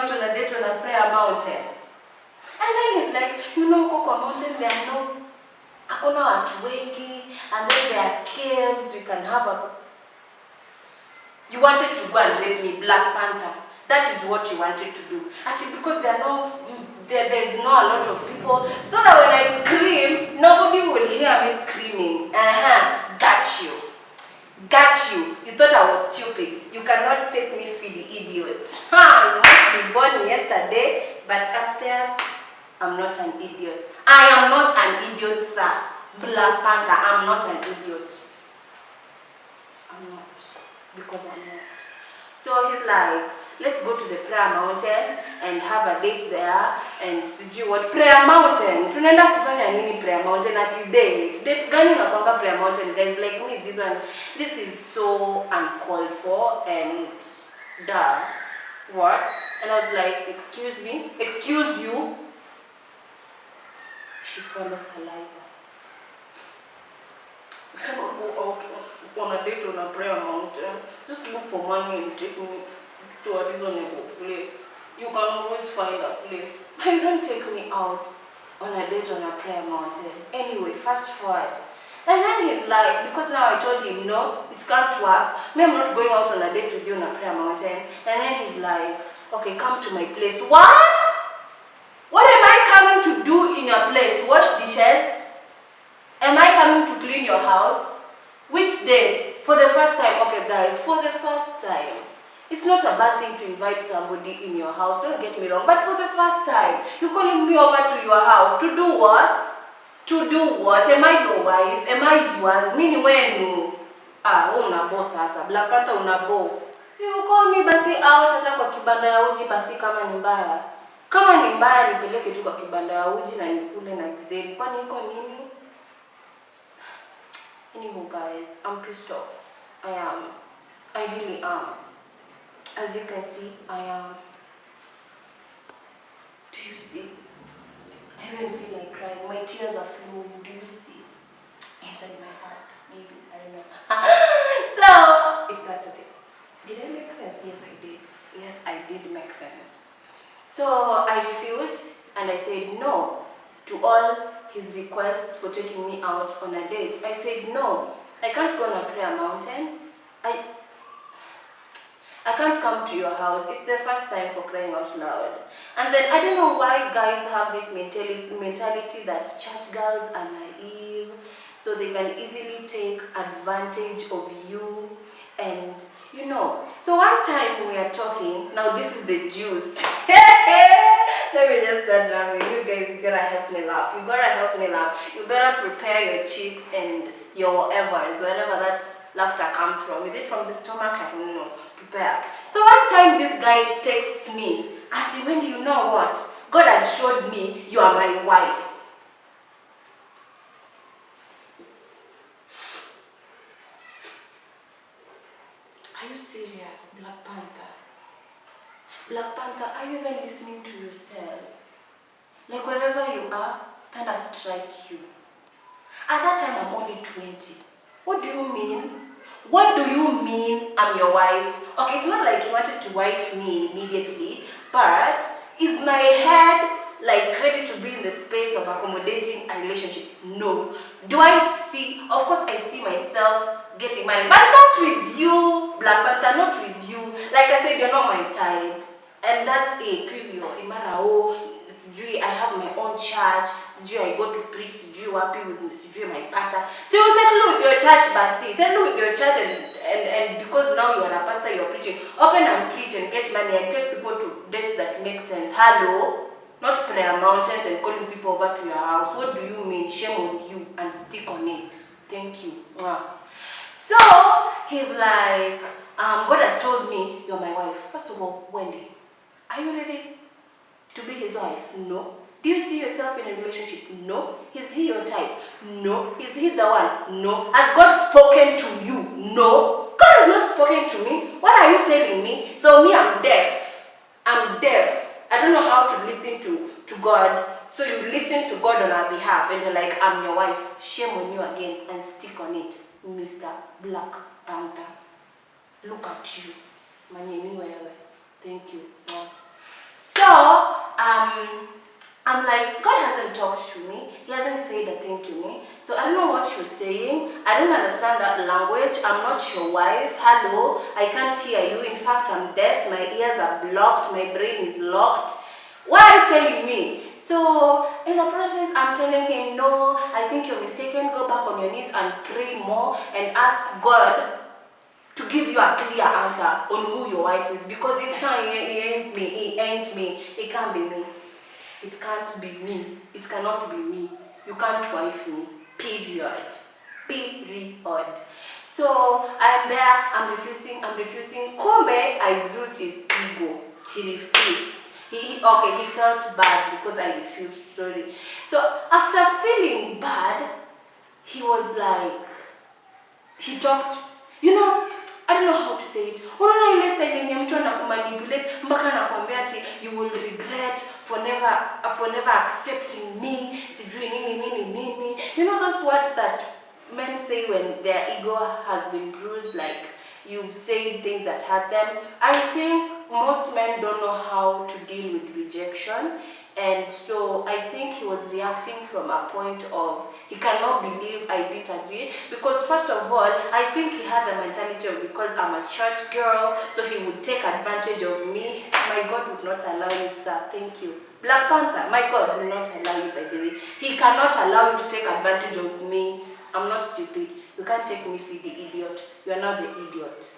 out on a date on a prayer mountain. And then he's like, you know, Koko Mountain, there are no hakuna watu wengi, and then there are caves, you can have a... You wanted to go and rape me, Black Panther. That is what you wanted to do. Actually, because there's not a lot of people, so that when I scream, nobody will hear me screaming. Got you. Got you. You thought I was stupid. You cannot take me for the idiot. You must be born yesterday, but upstairs, I'm not an idiot. I am not an idiot, sir. Black Panther, I'm not an idiot. I'm not. Because I'm not. So he's like, let's go to the prayer mountain and have a date there. And do what? Prayer mountain. Tunaenda kufanya nini prayer mountain ati date? Date gani unakwanga prayer mountain, guys? Like me, this is so uncalled for and duh. What? And I was like, excuse me? Excuse you? She swallows saliva. We cannot go out on a date on a prayer mountain. Just look for money and take me to a reasonable place. You can always find a place. But you don't take me out on a date on a prayer mountain. Anyway, fast forward. And then he's like, because now I told him, no, it can't work. Me, I'm not going out on a date with you on a prayer mountain. And then he's like, okay, come to my place. What? What am I coming to do in your place? Wash dishes? Am I coming to clean your house? Which date? For the first time. Okay, guys, for the first time. It's not a bad thing to invite somebody in your house, don't get me wrong. But for the first time, you're calling me over to your house. To do what? To do what? Am I your wife? Am I yours? Mini wenu? Unabo sasa. Black Panther unabo. Si you call me basi out hata kwa kibanda ya uji basi kama ni mbaya. Kama ni mbaya nipeleke tu kwa kibanda ya uji na nikule na githeri. Kwani iko nini? Anyway, guys, I'm pissed off. I am. I really am. As you can see, I am. Do you see? I even feel like crying. My tears are flowing. Do you see? Inside my heart. Maybe. I don't know. So, if that's okay. Did I make sense? Yes, I did. Yes, I did make sense. So, I refused and I said no to all his requests for taking me out on a date. I said no. I can't go on a prayer mountain. I can't come to your house. It's the first time, for crying out loud. And then I don't know why guys have this mentality that church girls are naive, so they can easily take advantage of you. And you know, so one time we are talking. Now this is the juice. Let me just start laughing. You guys, you gotta help me laugh. You gotta help me laugh. You better prepare your cheeks and your whatevers, wherever that laughter comes from. Is it from the stomach? I don't know. Prepare. So one time this guy texts me, Auntie Wendy, you know what? God has showed me you are my wife. Are you serious, Black Panther? Black Panther, are you even listening to yourself? Like wherever you are, thunder strike you. At that time, I'm only 20. What do you mean? What do you mean I'm your wife? Okay, it's not like he wanted to wife me immediately, but is my head like ready to be in the space of accommodating a relationship? No. Do I see? Of course I see myself getting married, but not with you, Black Panther, not with you. Like I said, you're not my type. And that's a period. I have my own church. I go to preach. Happy with my pastor. So you settle with your church, Basi. Settle with your church, and because now you are a pastor, you're preaching. Open and preach and get money and take people to dates that make sense. Hello, not prayer mountains and calling people over to your house. What do you mean? Shame on you, and stick on it. Thank you. So he's like, God has told me you're my wife. First of all, Wendy, are you ready to be his wife? No. Do you see yourself in a relationship? No. Is he your type? No. Is he the one? No. Has God spoken to you? No. God has not spoken to me. What are you telling me? So me, I'm deaf. I'm deaf. I don't know how to listen to God. So you listen to God on our behalf and you're like, I'm your wife. Shame on you again, and stick on it, Mr. Black Panther. Look at you. Thank you. So, I'm like, God hasn't talked to me. He hasn't said a thing to me. So I don't know what you're saying. I don't understand that language. I'm not your wife. Hello, I can't hear you. In fact, I'm deaf. My ears are blocked. My brain is locked. Why are you telling me? So in the process, I'm telling him, no, I think you're mistaken. Go back on your knees and pray more and ask God to give you a clear answer on who your wife is, because he ain't me. He ain't me. It can't be me. It can't be me. It cannot be me. You can't wife me. Period. Period. So I'm there, I'm refusing. Kombe, I bruised his ego. He refused. He felt bad because I refused, sorry. So after feeling bad, he was like, he talked, I don't know how to say it. Unaona ile style yenye mtu anakumanipulate mpaka anakuambia ati you will regret for never accepting me, sijui nini. You know those words that men say when their ego has been bruised, like you've said things that hurt them. I think most men don't know how to deal with rejection. And so I think he was reacting from a point of, he cannot believe I didn't agree. Because first of all, I think he had the mentality of, because I'm a church girl, so he would take advantage of me. My God would not allow you, sir. Thank you. Black Panther, my God will not allow you, by the way. He cannot allow you to take advantage of me. I'm not stupid. You can't take me for the idiot. You are not the idiot.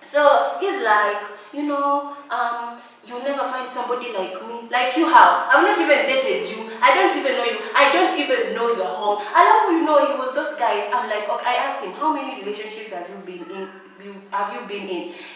So he's like, you'll never find somebody like me. Like you how? I've not even dated you. I don't even know you. I don't even know your home. I love he was those guys. I'm like, okay, I asked him, how many relationships have you been in?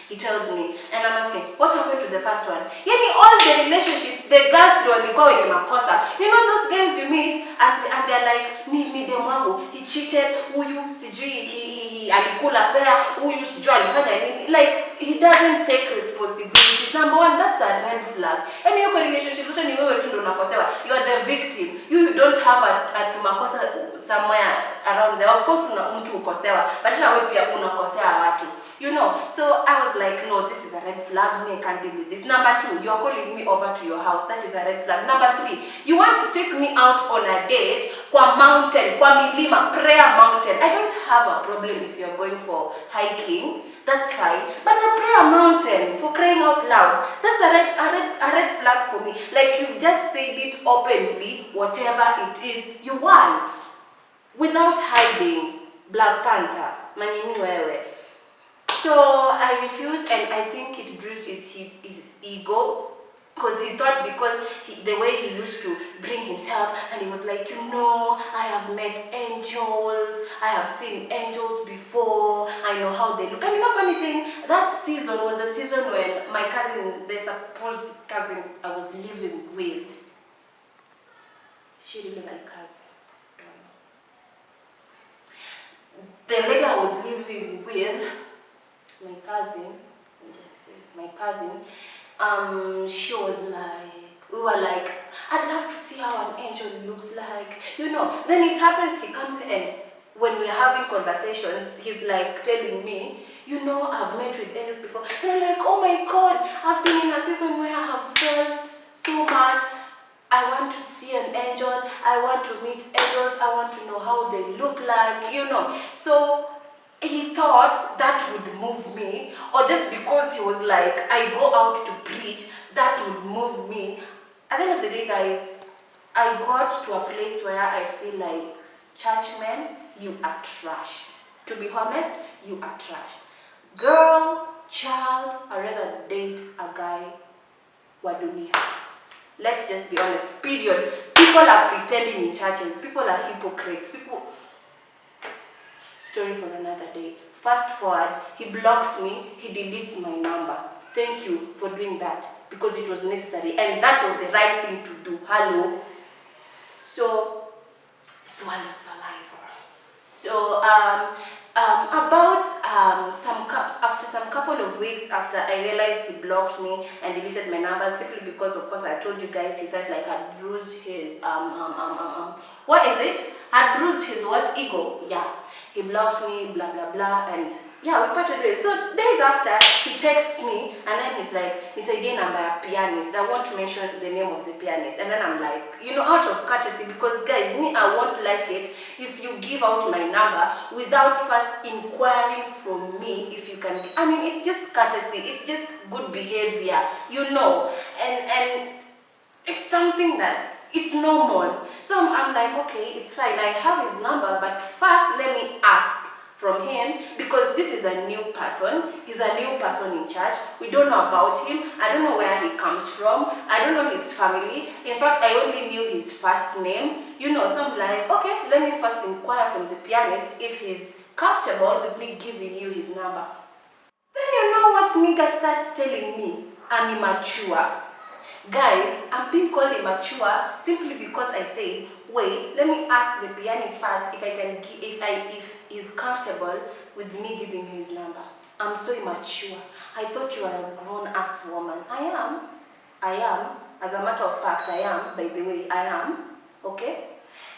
He tells me, and I'm asking, what happened to the first one? All the relationships, the girls don't go in makosa. Those guys you meet and they're like, ni demwangu, he cheated, huyu sijui he alikula fair, huyu sijui alifanya nini. Like, he doesn't take responsibility. Number one, that's a red flag. And your relationship, you are the victim. You don't have a tumakosa somewhere around there. Of course, mtu ukosewa, but wewe pia unakosea watu. So I was like, no, this is a red flag. Me, I can't deal with this. Number two, you're calling me over to your house. That is a red flag. Number three, you want to take me out on a date, kwa mountain, kwa milima, prayer mountain. I don't have a problem if you're going for hiking. That's fine. But a prayer mountain, for crying out loud, that's a red flag for me. Like, you've just said it openly, whatever it is you want, without hiding. Black Panther, manyini wewe. So I refused, and I think it bruised his ego, because he thought, the way he used to bring himself, and he was like, I have met angels, I have seen angels before, I know how they look. And funny thing, that season was a season when my cousin, the supposed cousin I was living with, she really my cousin. The lady I was living with, my cousin, she was like, we were like, I'd love to see how an angel looks like, Then it happens, he comes and when we're having conversations, he's like telling me, I've met with angels before. And I'm like, oh my God, I've been in a season where I have felt so much. I want to see an angel. I want to meet angels. I want to know how they look like, So he thought that would move me, or just because he was like, I go out to preach, that would move me. At the end of the day, guys, I got to a place where I feel like, churchmen, you are trash. To be honest, you are trash. Girl, child, I'd rather date a guy wa dunia. Let's just be honest, period. People are pretending in churches. People are hypocrites. Story for another day. Fast forward, he blocks me, he deletes my number. Thank you for doing that, because it was necessary, and that was the right thing to do. Hello? So, swallow saliva. So, after some couple of weeks after I realized he blocked me and deleted my number, simply because, of course, I told you guys he felt like I'd bruised his what is it? I'd bruised his what? Ego. Yeah. He blocked me, blah blah blah, and Yeah, we parted ways. So days after, he texts me and then he's like, "Nisaidie number ya pianist. I want to mention the name of the pianist." And then I'm like, out of courtesy, because guys, me, I won't like it if you give out my number without first inquiring from me if you can. I mean, it's just courtesy. It's just good behavior, and it's something that it's normal. So I'm like, okay, it's fine. I have his number, but first let me ask from him, because this is a new person. He's a new person in church. We don't know about him. I don't know where he comes from. I don't know his family. In fact, I only knew his first name. So I'm like, okay, let me first inquire from the pianist if he's comfortable with me giving you his number. Then you know what nigga starts telling me? I'm immature. Guys, I'm being called immature simply because I said, wait, let me ask the pianist first if he's comfortable with me giving you his number. I'm so immature. I thought you were a grown-ass woman. I am. As a matter of fact, I am. By the way, I am. Okay?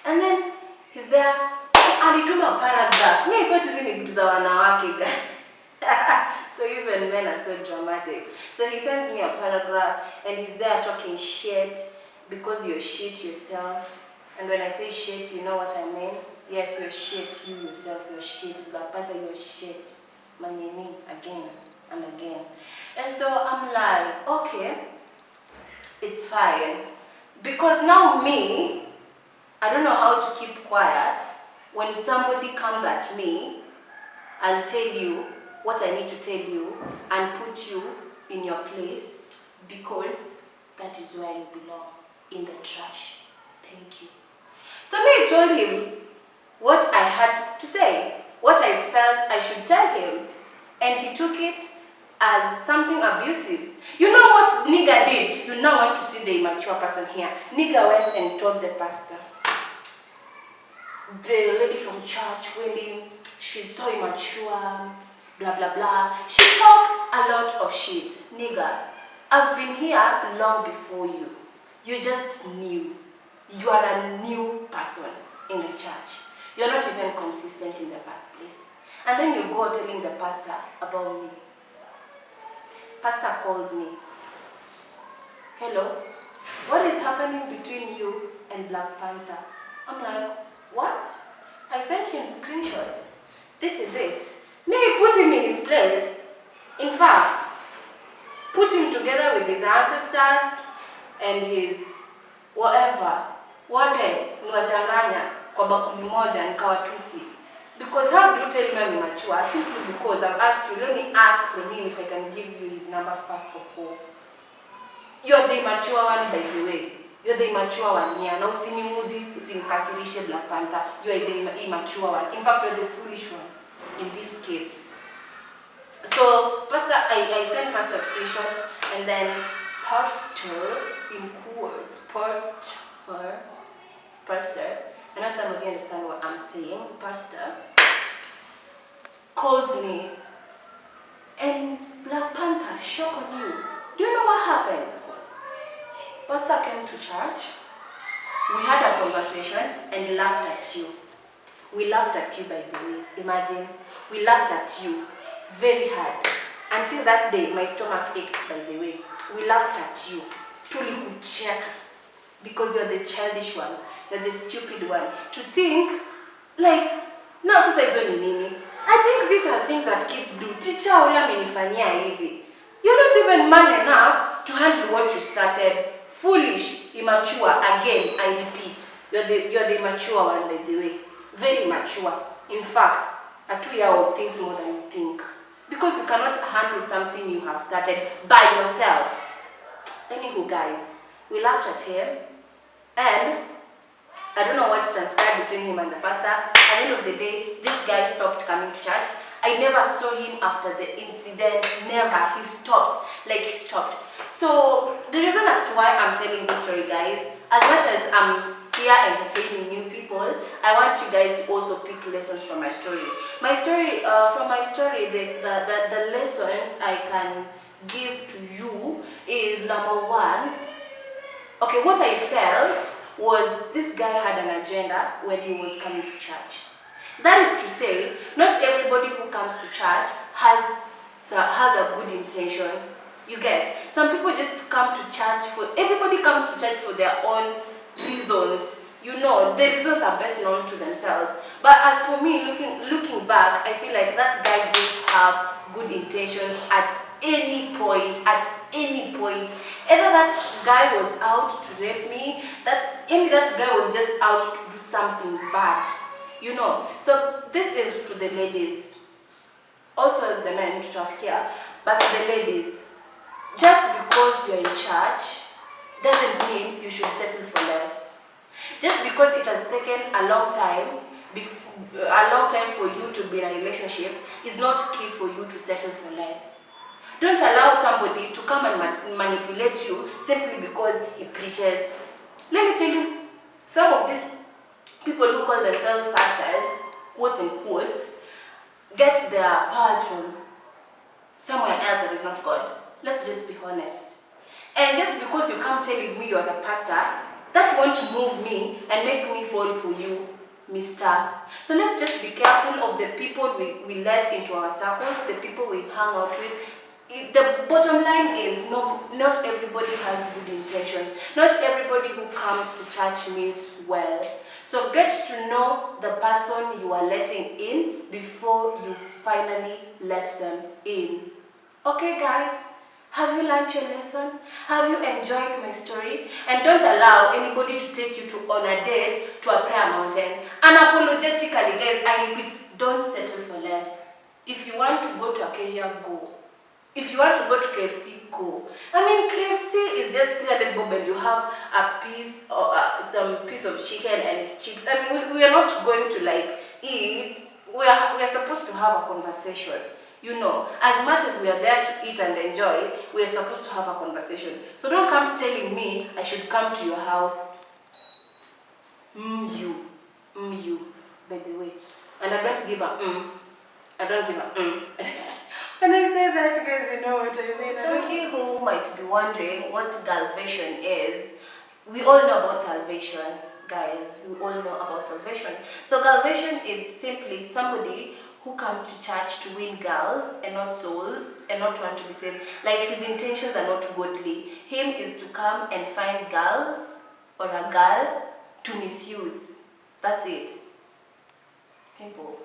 And then he's there. Alituma paragraph. Me, I thought he's in vitu za wanawake, guys. So even men are so dramatic. So he sends me a paragraph and he's there talking shit because you're shit yourself. And when I say shit, you know what I mean? Yes, you're shit. You yourself, you're shit. Black Panther, you're shit. Manyeni, again and again. And so I'm like, okay, it's fine. Because now me, I don't know how to keep quiet. When somebody comes at me, I'll tell you what I need to tell you and put you in your place, because that is where you belong, in the trash. Thank you. So me told him what I had to say, what I felt I should tell him, and he took it as something abusive. You know what nigga did? You now want to see the immature person here. Nigga went and told the pastor. The lady from church, Wendy, she's so immature, blah blah blah. She talked a lot of shit. Nigga, I've been here long before you. You're just new. You are a new person in the church. You're not even consistent in the first place. And then you go telling the pastor about me. Pastor calls me. Hello, what is happening between you and Black Panther? I'm like, what? I sent him screenshots. This is it. Me put him in his place. In fact, put him together with his ancestors and his whatever. Wote niwachanganya kwa bakuli moja nikawatusi. Because how do you tell me I'm immature? Simply because I've asked you, let me ask from him if I can give you his number first of all. You're the immature one, by the way. You're the immature one here. Now usinimudi, usinikasirishe Black Panther. You're the immature one. In fact, you're the foolish one in this case. So, Pastor, I sent Pastor screenshots, and then Pastor, in quotes, Pastor, I know some of you understand what I'm saying, Pastor, calls me, and Black Panther, shock on you. Do you know what happened? Pastor came to church, we had a conversation, and laughed at you. We laughed at you, by the way. Imagine, we laughed at you very hard. Until that day, my stomach ached, by the way. We laughed at you. Truly good check. Because you're the childish one. You're the stupid one. To think, like, no, sasa hizo ni nini? I think these are things that kids do. Teacher ula amenifanyia hivi. You're not even man enough to handle what you started. Foolish, immature. Again, I repeat. You're the immature one, by the way. Very mature. In fact, a 2-year-old thinks more than you think. Because you cannot handle something you have started by yourself. Anywho, guys, we laughed at him. And I don't know what transpired between him and the pastor. At the end of the day, this guy stopped coming to church. I never saw him after the incident. Never. He stopped. Like, he stopped. So, the reason as to why I'm telling this story, guys, as much as I'm here entertaining new people, I want you guys to also pick lessons from my story. From my story, the lessons I can give to you is, number one, okay, what I felt was this guy had an agenda when he was coming to church. That is to say, not everybody who comes to church has a good intention. You get? Some people just come to church everybody comes to church for their own reasons. You know, the reasons are best known to themselves. But as for me, looking back, I feel like that guy didn't have good intentions at any point. Either that guy was out to rape me, that guy was just out to do something bad. You know. So this is to the ladies. Also the men to have care, but to the ladies. Just because you're in church doesn't mean you should settle for less. Just because it has taken a long time for you to be in a relationship is not key for you to settle for less. Don't allow somebody to come and manipulate you simply because he preaches. Let me tell you, some of these people who call themselves pastors, quotes and quotes, get their powers from somewhere else that is not God. Let's just be honest. And just because you come telling me you're a pastor, that won't move me and make me fall for you, mister. So let's just be careful of the people we let into our circles, the people we hang out with. The bottom line is not everybody has good intentions. Not everybody who comes to church means well. So get to know the person you are letting in before you finally let them in. Okay guys, have you learned your lesson? Have you enjoyed my story? And don't allow anybody to take you on a date to a prayer mountain. Unapologetically guys, I repeat, don't settle for less. If you want to go to Acacia, go. If you want to go to KFC, go. I mean, KFC is just 300 bob and you have a piece or some piece of chicken and chicks. I mean, we are not going to like eat. We are supposed to have a conversation. You know, as much as we are there to eat and enjoy, we are supposed to have a conversation. So don't come telling me I should come to your house. You, by the way. And I don't give a I don't give a When I say that, guys, you know what I mean. Somebody who might be wondering what GIRLVATION is, we all know about salvation, guys. We all know about salvation. So GIRLVATION is simply somebody who comes to church to win girls and not souls and not want to be saved. Like, his intentions are not godly. Him is to come and find girls or a girl to misuse. That's it. Simple.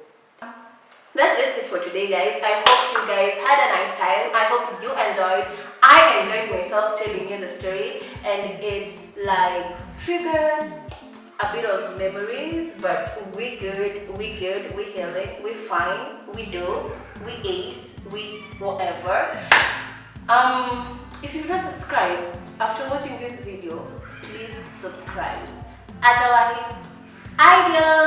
That's just it for today, guys. I hope you guys had a nice time. I hope you enjoyed. I enjoyed myself telling you the story, and it like triggered a bit of memories, but we good, we healing, we fine, we do, we ace, we whatever. If you've not subscribed after watching this video, please subscribe. Otherwise, adios.